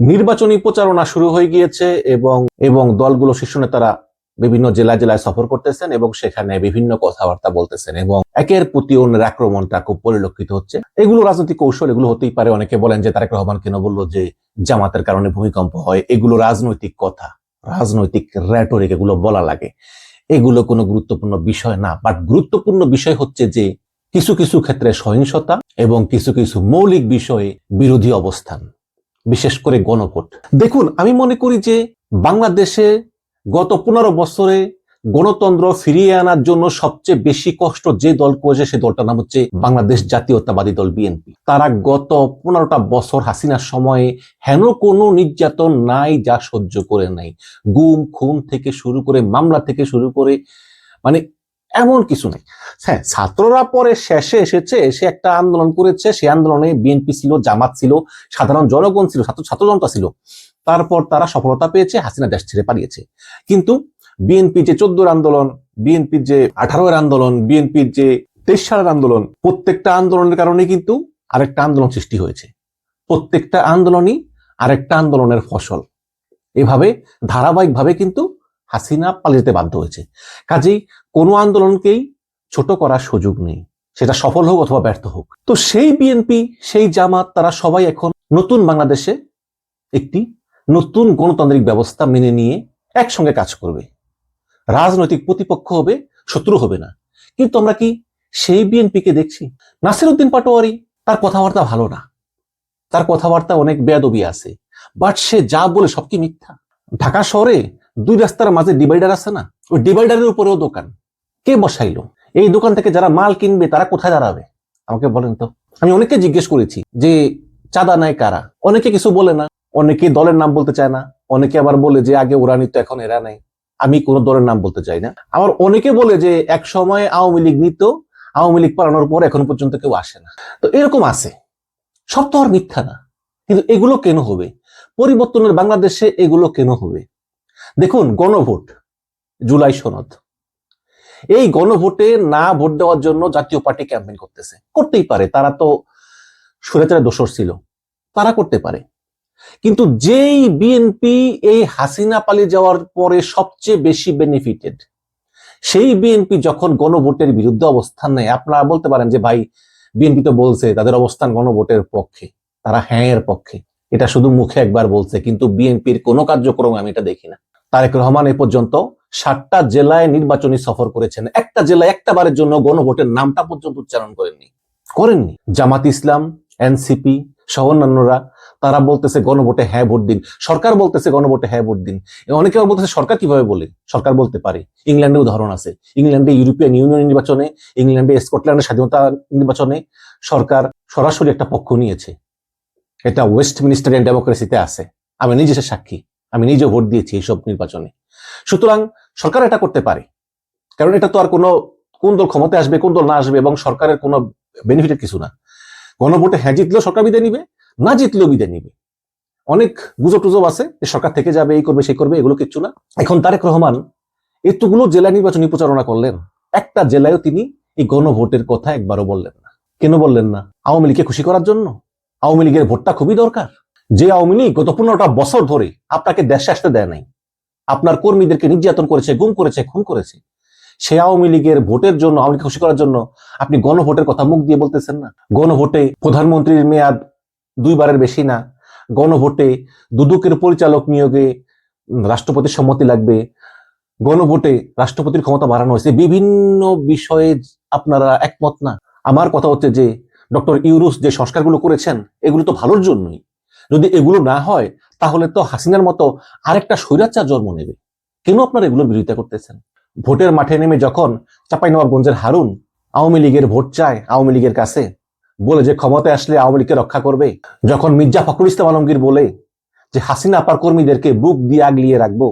নির্বাচনী প্রচারণা শুরু হয়ে গিয়েছে এবং এবং দলগুলো শীর্ষ নেতারা বিভিন্ন জেলায় জেলায় সফর করতেছেন এবং সেখানে বিভিন্ন কথাবার্তা বলতেছেন এবং একের প্রতি অন্যের আক্রমণটা খুব পরিলক্ষিত হচ্ছে। এগুলো রাজনৈতিক কৌশল, এগুলো হতেই পারে। অনেকে বলেন যে তারেক রহমান কেন বললো যে জামাতের কারণে ভূমিকম্প হয়। এগুলো রাজনৈতিক কথা, রাজনৈতিক র‍্যাটরিক, এগুলো বলা লাগে। এগুলো কোনো গুরুত্বপূর্ণ বিষয় না। বাট গুরুত্বপূর্ণ বিষয় হচ্ছে যে কিছু কিছু ক্ষেত্রে সহিংসতা এবং কিছু কিছু মৌলিক বিষয়ে বিরোধী অবস্থান, বিশেষ করে গণভোট। দেখুন, আমি মনে করি যে বাংলাদেশে গত 15 বছরে গণতন্ত্র ফিরিয়ে আনার জন্য সবচেয়ে বেশি কষ্ট যে দল করেছে সে দলটার নাম হচ্ছে বাংলাদেশ জাতীয়তাবাদী দল বিএনপি। তারা গত 15টা বছর হাসিনার সময়ে হেন কোনো নির্যাতন নাই যা সহ্য করে নাই। গুম খুন থেকে শুরু করে, মামলা থেকে শুরু করে, মানে এমন কিছু নেই। হ্যাঁ, ছাত্ররা পরে শেষে এসেছে, এসে একটা আন্দোলন করেছে। সেই আন্দোলনে বিএনপি ছিল, জামাত ছিল, সাধারণ জনগণ ছিল, ছাত্র জনতা ছিল। তারপর তারা সফলতা পেয়েছে, হাসিনা দেশ ছেড়ে পালিয়েছে। কিন্তু বিএনপি যে 14 আন্দোলন, বিএনপির যে 18 আন্দোলন, বিএনপির যে 23 সালের আন্দোলন, প্রত্যেকটা আন্দোলনের কারণে কিন্তু আরেকটা আন্দোলন সৃষ্টি হয়েছে। প্রত্যেকটা আন্দোলনই আরেকটা আন্দোলনের ফসল। এভাবে ধারাবাহিকভাবে কিন্তু হাসিনা পালিয়ে যেতে বাধ্য হয়েছে। কাজেই কোনো আন্দোলনকেই ছোট করার সুযোগ নেই, সেটা সফল হোক অথবা ব্যর্থ হোক। তো সেই বিএনপি, সেই জামাত, তারা সবাই এখন নতুন বাংলাদেশে একটি নতুন গণতান্ত্রিক ব্যবস্থা মেনে নিয়ে একসঙ্গে কাজ করবে। রাজনৈতিক প্রতিপক্ষ হবে, শত্রু হবে না। কিন্তু আমরা কি সেই বিএনপিকে দেখছি? নাসির উদ্দিন পাটোয়ারি, তার কথাবার্তা ভালো না, তার কথাবার্তা অনেক বেয়াদবি আছে, বাট সে যা বলে সব কি মিথ্যা? ঢাকা শহরে 2 রাস্তার মাঝে ডিভাইডার আছে না, ওই ডিভাইডারের উপরেও দোকান। কে বসাইলো? এই দোকান থেকে যারা মাল কিনবে তারা কোথায় দাঁড়াবে আমাকে বলেন তো। আমি অনেকে জিজ্ঞেস করেছি যে চাঁদা নেয় কারা। অনেকে কিছু বলে না, অনেকে দলের নাম বলতে চায় না, অনেকে আবার বলে যে আগে ওরা নিত এখন এরা নেয়। আমি কোনো দলের নাম বলতে চাই না। আবার অনেকে বলে যে এক সময় আওয়ামী লীগ নিত, আওয়ামী লীগ পালানোর পর এখন পর্যন্ত কেউ আসে না। তো এরকম আছে, সব তো আর মিথ্যা না। কিন্তু এগুলো কেন হবে? পরিবর্তনের বাংলাদেশে এগুলো কেন হবে? দেখুন, গণভোট, জুলাই সনদ, এই গণভোটে না ভোট দেওয়ার জন্য জাতীয় পার্টি ক্যাম্পেইন করতেছে। করতেই পারে, তারা তো স্বৈরাচারের দোসর ছিল, তারা করতে পারে। কিন্তু যেই বিএনপি এই হাসিনা পালিয়ে যাওয়ার পরে সবচেয়ে বেশি বেনিফিটেড, সেই বিএনপি যখন গণভোটের বিরুদ্ধে অবস্থান নেয়, আপনারা বলতে পারেন যে ভাই বিএনপি তো বলছে তাদের অবস্থান গণভোটের পক্ষে, তারা হ্যাঁ এর পক্ষে, এটা শুধু মুখে একবার বলছে, কিন্তু বিএনপির কোনো কার্যক্রম আমি এটা দেখি না। তারেক রহমান এ পর্যন্ত 7টা জেলায় নির্বাচনী সফর করেছেন, একটা জেলায় একটা বারের জন্য গণভোটের নামটা পর্যন্ত উচ্চারণ করেননি। জামাত ইসলাম, এনসিপি সহ অন্যান্যরা তারা বলতেছে গণভোটে হ্যাঁ ভোট দিন, সরকার বলতেছে গণভোটে হ্যাঁ ভোট দিন। অনেকে বলতেছে সরকার কিভাবে বলে? সরকার বলতে পারে। ইংল্যান্ডে উদাহরণ আছে, ইংল্যান্ডে ইউরোপিয়ান ইউনিয়ন নির্বাচনে, ইংল্যান্ডে স্কটল্যান্ডের স্বাধীনতা নির্বাচনে সরকার সরাসরি একটা পক্ষ নিয়েছে। এটা ওয়েস্টমিনিস্টারিয়ান ডেমোক্রেসিতে আছে, আমি নিজে সাক্ষী, আমি নিজে ভোট দিয়েছি এইসব নির্বাচনে। সুতরাং সরকার এটা করতে পারে, কারণ এটা তো আর কোন দল ক্ষমতায় আসবে কোন দল না আসবে এবং সরকারের কোনো বেনিফিটের কিছু না। গণভোটে হ্যাঁ জিতলেও সরকার বিদায় নিবে, না জিতলেও বিদায় নিবে। অনেক গুজব টুজব আছে যে সরকার থেকে যাবে, এই করবে সেই করবে, এগুলো কিচ্ছু না। এখন তারেক রহমান এতগুলো জেলা নির্বাচনী প্রচারণা করলেন, একটা জেলায়ও তিনি এই গণভোটের কথা একবারও বললেন না। কেন বললেন না? আওয়ামী লীগকে খুশি করার জন্য? আওয়ামী লীগের ভোটটা খুবই দরকার। যে আওয়ামী লীগ গত 15টা বছর ধরে আপনাকে দেশে আসতে দেয় নাই, আপনার কর্মীদেরকে নির্যাতন করেছে, গুম করেছে, খুন করেছে, সে আওয়ামী লীগের ভোটের জন্য, আওয়ামী লীগ খুশি করার জন্য আপনি গণভোটের কথা মুখ দিয়ে বলতেছেন না। গণভোটে প্রধানমন্ত্রীর মেয়াদ 2 বারের বেশি না, গণভোটে দুদকের পরিচালক নিয়োগে রাষ্ট্রপতির সম্মতি লাগবে, গণভোটে রাষ্ট্রপতির ক্ষমতা বাড়ানো হয়েছে, বিভিন্ন বিষয়ে আপনারা একমত না। আমার কথা হচ্ছে যে ডক্টর ইউনূস যে সংস্কারগুলো করেছেন এগুলো তো ভালোর জন্যই। যদি এগুলো না হয় তাহলে তো হাসিনার মতো আরেকটা স্বৈরাচার জন্ম নেবে। কেন আপনারা এগুলোর বিরোধিতা করতেছেন? ভোটের মাঠে নেমে যখন চাঁপাইনবাবগঞ্জের হারুন আওয়ামী লীগের ভোট চায় আওয়ামী লীগের কাছে, বলে যে ক্ষমতায় আসলে আওয়ামী লীগকে রক্ষা করবে, যখন মির্জা ফখরুল ইসলাম আলমগীর বলে যে হাসিনা আপার কর্মীদেরকে বুক দিয়ে আগলিয়ে রাখবো,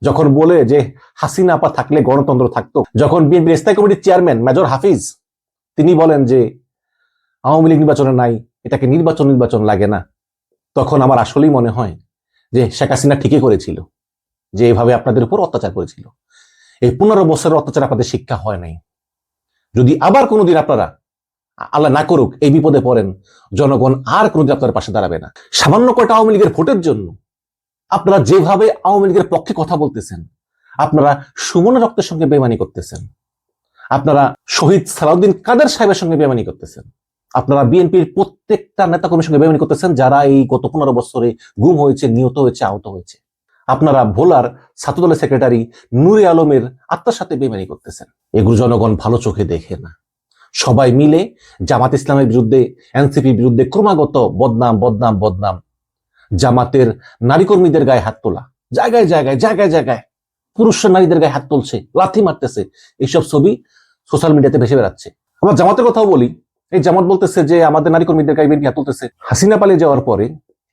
যখন বলে যে হাসিনা আপা থাকলে গণতন্ত্র থাকতো, যখন বিএনপির স্থায়ী কমিটির চেয়ারম্যান মেজর হাফিজ তিনি বলেন যে আওয়ামী লীগ নির্বাচনে নাই, এটাকে নির্বাচন লাগে না, তখন আমার আসলেই মনে হয় যে শেখ হাসিনা ঠিকই করেছিল যে এভাবে আপনাদের উপর অত্যাচার করেছিল। এই 15 বছরের অত্যাচার আপনাদের শিক্ষা হয় নাই। যদি আবার কোনোদিন আপনারা আল্লাহ না করুক এই বিপদে পড়েন, জনগণ আর কোনোদিন আপনার পাশে দাঁড়াবে না। সামান্য কয়টা আওয়ামী লীগের ভোটের জন্য আপনারা যেভাবে আওয়ামী লীগের পক্ষে কথা বলতেছেন, আপনারা সুমনের রক্তের সঙ্গে বেইমানি করতেছেন, আপনারা শহীদ সালাউদ্দিন কাদের সাহেবের সঙ্গে বেইমানি করতেছেন, আপনারা বিএনপির প্রত্যেকটা নেতাকর্মীর সঙ্গে বেইমানি করতেছেন যারা এই গত 15 বছরে গুম হয়েছে, নিহত হয়েছে, আহত হয়েছে। আপনারা ভোলার ছাত্রদলের সেক্রেটারি নূরে আলমের আত্মার সাথে বেইমানি করতেছেন। এগুলো জনগণ ভালো চোখে দেখে না। সবাই মিলে জামাত ইসলামের বিরুদ্ধে, এনসিপির বিরুদ্ধে ক্রমাগত বদনাম বদনাম বদনাম, জামাতের নারী কর্মীদের গায়ে হাত তোলা, জায়গায় জায়গায় জায়গায় জায়গায় পুরুষ নারীদের গায়ে হাত তুলছে, লাথি মারতেছে, এইসব ছবি সোশ্যাল মিডিয়াতে ভেসে বেড়াচ্ছে। আমরা জামাতের কথাও বলি, এই জামাত বলতেছে যে আমাদের নারী কর্মীদের গায়ে হাত তুলতেছে। হাসিনা পালিয়ে যাওয়ার পরে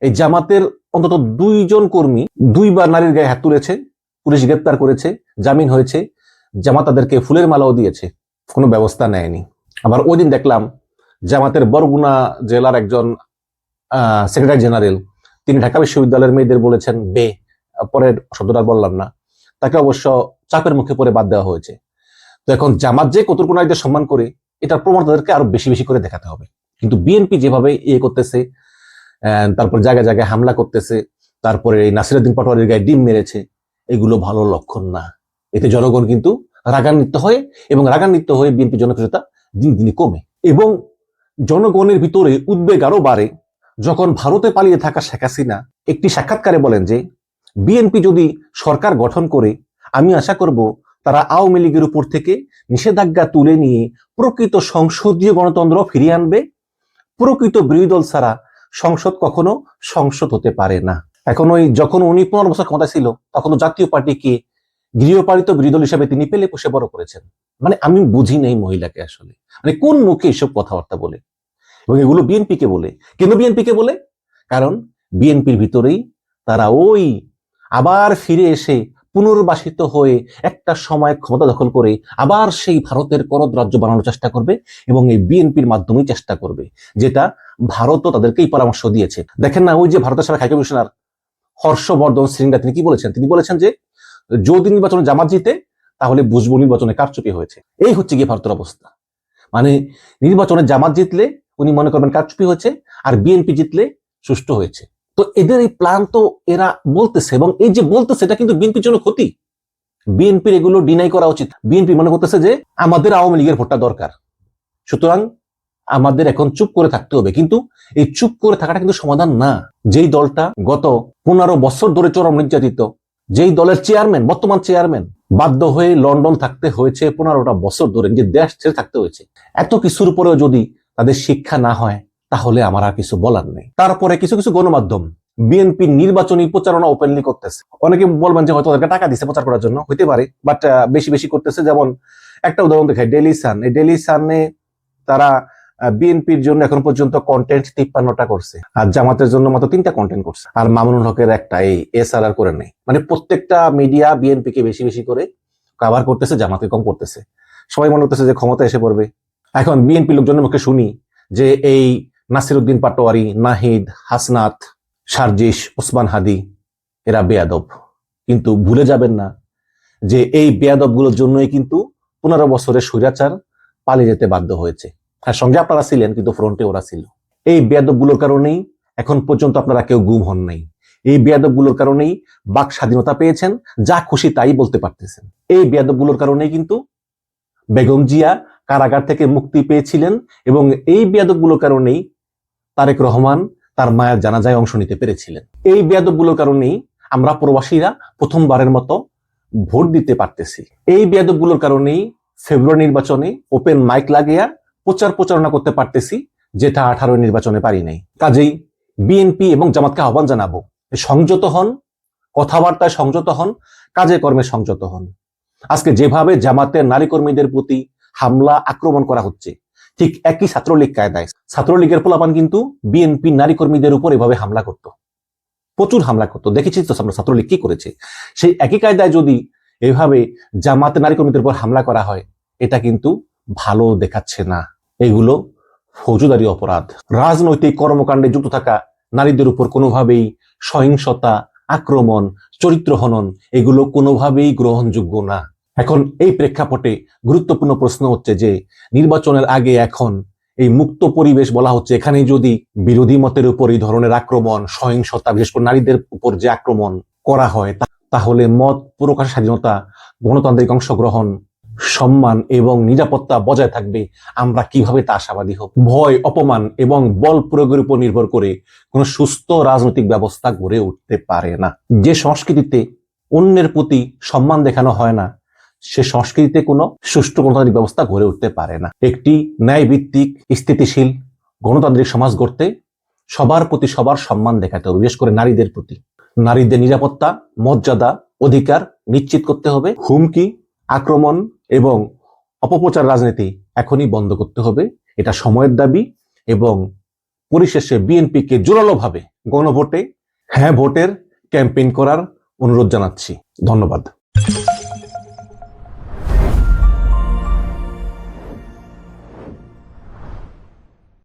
এই জামাতের অন্তত 2 জন কর্মী 2 বার নারীর গায়ে হাত তুলেছে, পুলিশ গ্রেপ্তার করেছে, জামিন হয়েছে, জামাত তাদেরকে ফুলের মালাও দিয়েছে, কোনো ব্যবস্থা নেয়নি। আবার ওই দিন দেখলাম জামাতের বরগুনা জেলার একজন সেক্রেটারি জেনারেল, তিনি ঢাকা বিশ্ববিদ্যালয়ের মেয়েদের বলেছেন বে, পরের শব্দটা বললাম না, তাকে অবশ্য চাপের মুখে পড়ে বাদ দেওয়া হয়েছে। তো এখন জামাত যে কতটুকু নারীদের সম্মান করে, এটার প্রমাণ তাদেরকে আরো বেশি বেশি করে দেখাতে হবে। কিন্তু বিএনপি যেভাবে করতেছে, তারপর জায়গায় জায়গায় হামলা করতেছে, তারপরে এই নাসিরউদ্দিন পাটোয়ারির গায়ে ডিম মেরেছে, এগুলো ভালো লক্ষণ না। এতে জনগণ কিন্তু রাগান্বিত হয়, এবং রাগান্বিত হয়ে বিএনপি জনপ্রিয়তা দিন দিনই কমে, এবং জনগণের ভিতরে উদ্বেগ আরো বাড়ে যখন ভারতে পালিয়ে থাকা শেখ হাসিনা একটি সাক্ষাৎকারে বলেন যে বিএনপি যদি সরকার গঠন করে, আমি আশা করব তারা আওয়ামী লীগের উপর থেকে নিষেধাজ্ঞা তুলে নিয়ে প্রকৃত সংসদীয় গণতন্ত্র ফিরিয়ে আনবে। প্রকৃত বিরোধী দল ছাড়া সংসদ কখনো সংসদ হতে পারে না। এখন ওই যখন উনি 15 বছর ক্ষমতা ছিল, তখন জাতীয় পার্টিকে গৃহপালিত বিরোধী দল হিসাবে তিনি পেলে পুষে বড় করেছেন। মানে আমি বুঝি নাই মহিলাকে আসলে, মানে কোন মুখে এসব কথাবার্তা বলে, এবং এগুলো বিএনপিকে বলে। কেন বিএনপিকে বলে? কারণ বিএনপির ভিতরেই তারা ওই আবার ফিরে এসে পুনর্বাসিত হয়ে একটা সময় ক্ষমতা দখল করে আবার সেই ভারতের করদ রাজ্য বানানোর চেষ্টা করবে, এবং এই বিএনপির মাধ্যমেই চেষ্টা করবে, যেটা ভারতও তাদেরকেই পরামর্শ দিয়েছে। দেখেন না, ওই যে ভারতের সাবেক হাই কমিশনার হর্ষবর্ধন শৃঙ্গলা, তিনি কি বলেছেন? তিনি বলেছেন যে যদি নির্বাচনে জামাত জিতে তাহলে বুঝবো নির্বাচনে কারচুপি হয়েছে। এই হচ্ছে গিয়ে ভারতের অবস্থা। মানে নির্বাচনে জামাত জিতলে উনি মনে করবেন কারচুপি হয়েছে, আর বিএনপি জিতলে সুষ্ঠু হয়েছে। তো এদের এই প্ল্যান তো এরা বলতেছে, এবং এই যে বলতেছে এটা কিন্তু বিএনপির জন্য ক্ষতি। বিএনপির এগুলো ডিনাই করা উচিত। বিএনপি মনে করতেছে যে আমাদের আওয়ামী লীগের ভোটটা দরকার, সুতরাং আমাদের এখন চুপ করে থাকতে হবে। কিন্তু এই চুপ করে থাকাটা কিন্তু সমাধান না। যেই দলটা গত 15 বছর ধরে চরম নির্যাতিত, যেই দলের চেয়ারম্যান, বর্তমান চেয়ারম্যান, বাধ্য হয়ে লন্ডন থাকতে হয়েছে 15টা বছর ধরে, যে দেশ ছেড়ে থাকতে হয়েছে, এত কিছুর উপরেও যদি তাদের শিক্ষা না হয়, তাহলে আমার আর কিছু বলার নেই। তারপরে কিছু কিছু গণমাধ্যম বিএনপি নির্বাচনী প্রচারণা ওপেনলি করতেছে। অনেকে বলবেন যে হয়তো তাদেরকে টাকা দিচ্ছে প্রচার করার জন্য, হইতে পারে, বাট বেশি বেশি করতেছে। যেমন একটা উদাহরণ দেখায়, ডেইলি সান। এই ডেইলি সানে তারা বিএনপির জন্য এখন পর্যন্ত কন্টেন্ট 53টা করছে, আর জামাতের জন্য মাত্র 3টা কন্টেন্ট করছে, আর মামুনুল হকের একটা, এই এসআরআর করে নেই। মানে প্রত্যেকটা মিডিয়া বিএনপি কে বেশি বেশি করে কভার করতেছে, জামাতকে কম করতেছে। সবাই মনে করতেছে যে ক্ষমতা এসে পড়বে। এখন বিএনপি লোকজনের মুখে শুনি যে এই নাসিরউদ্দিন পাটোয়ারি, নাহিদ, হাসনাত, সার্জিস, ওসমান হাদি এরা বেয়াদব। কিন্তু ভুলে যাবেন না যে এই বেয়াদব গুলোর জন্যই কিন্তু 15 বছরের স্বৈরাচার পালিয়ে যেতে বাধ্য হয়েছে। আর সঙ্গে আপনারা ছিলেন, কিন্তু ফ্রন্টে ওরা ছিল। এই বেয়াদব গুলোর কারণেই এখন পর্যন্ত আপনারা কেউ গুম হন নাই। এই বেয়াদব গুলোর কারণেই বাক স্বাধীনতা পেয়েছেন, যা খুশি তাই বলতে পারতেছেন। এই বেয়াদব গুলোর কারণেই কিন্তু বেগম জিয়া কারাগার থেকে মুক্তি পেয়েছিলেন, এবং এই বেয়াদব গুলোর কারণেই তারেক রহমান তার মায়ের জানাজায় অংশ নিতে পেরেছিলেন। এই বেয়াদব গুলোর কারণেই আমরা প্রবাসীরা প্রথমবারের মতো ভোট দিতে পারতেছি। এই বেয়াদব গুলোর কারণেই ফেব্রুয়ারি নির্বাচনে ওপেন মাইক লাগিয়া প্রচারণা করতে পারতেছি, যেটা 18 নির্বাচনে পারি নাই। কাজেই বিএনপি এবং জামাতকে আহ্বান জানাবো, সংযত হন, কথাবার্তায় সংযত হন, কাজে কর্মে সংযত হন। আজকে যেভাবে জামাতের নারী কর্মীদের প্রতি হামলা, আক্রমণ করা হচ্ছে, ঠিক একই ছাত্রলীগ কায়দায় ছাত্রলীগের পোলাপান কিন্তু বিএনপি নারী কর্মীদের উপর এভাবে হামলা করত, প্রচুর হামলা করতো। দেখেছি তো আমরা ছাত্রলীগ কি করেছে। সেই একই কায়দায় যদি এভাবে জামাতের নারী কর্মীদের উপর হামলা করা হয়, এটা কিন্তু ভালো দেখাচ্ছে না। এগুলো ফৌজদারি অপরাধ। রাজনৈতিক কর্মকাণ্ডে যুক্ত থাকা নারীদের উপর কোনোভাবেই সহিংসতা, আক্রমণ, চরিত্র হনন এগুলো কোনোভাবেই গ্রহণযোগ্য না। এখন এই প্রেক্ষাপটে গুরুত্বপূর্ণ প্রশ্ন হচ্ছে যে নির্বাচনের আগে এখন এই মুক্ত পরিবেশ বলা হচ্ছে, এখানে যদি বিরোধী মতের উপর এই ধরনের আক্রমণ, সহিংসতা, বিশেষ করে নারীদের উপর যে আক্রমণ করা হয়, তাহলে মত প্রকাশের স্বাধীনতা, গণতান্ত্রিক অংশগ্রহণ, সম্মান এবং নিরাপত্তা বজায় থাকবে, আমরা কিভাবে তা আশাবাদী হব? ভয়, অপমান এবং বল প্রয়োগের উপর নির্ভর করে কোনো সুস্থ রাজনৈতিক ব্যবস্থা গড়ে উঠতে পারে না। যে সংস্কৃতিতে অন্যের প্রতি সম্মান দেখানো হয় না, সে সংস্কৃতিতে কোনো সুষ্ঠু গণতান্ত্রিক ব্যবস্থা গড়ে উঠতে পারে না। একটি ন্যায়ভিত্তিক, স্থিতিশীল গণতান্ত্রিক সমাজ গড়তে সবার প্রতি সবার সম্মান দেখাতে হবে, বিশেষ করে নারীদের প্রতি। নারীদের নিরাপত্তা, মর্যাদা, অধিকার নিশ্চিত করতে হবে। হুমকি, আক্রমণ এবং অপপ্রচার রাজনীতি এখনই বন্ধ করতে হবে, এটা সময়ের দাবি। এবং পরিশেষে বিএনপিকে জোরালোভাবে গণভোটে হ্যাঁ ভোটের ক্যাম্পেইন করার অনুরোধ জানাচ্ছি। ধন্যবাদ।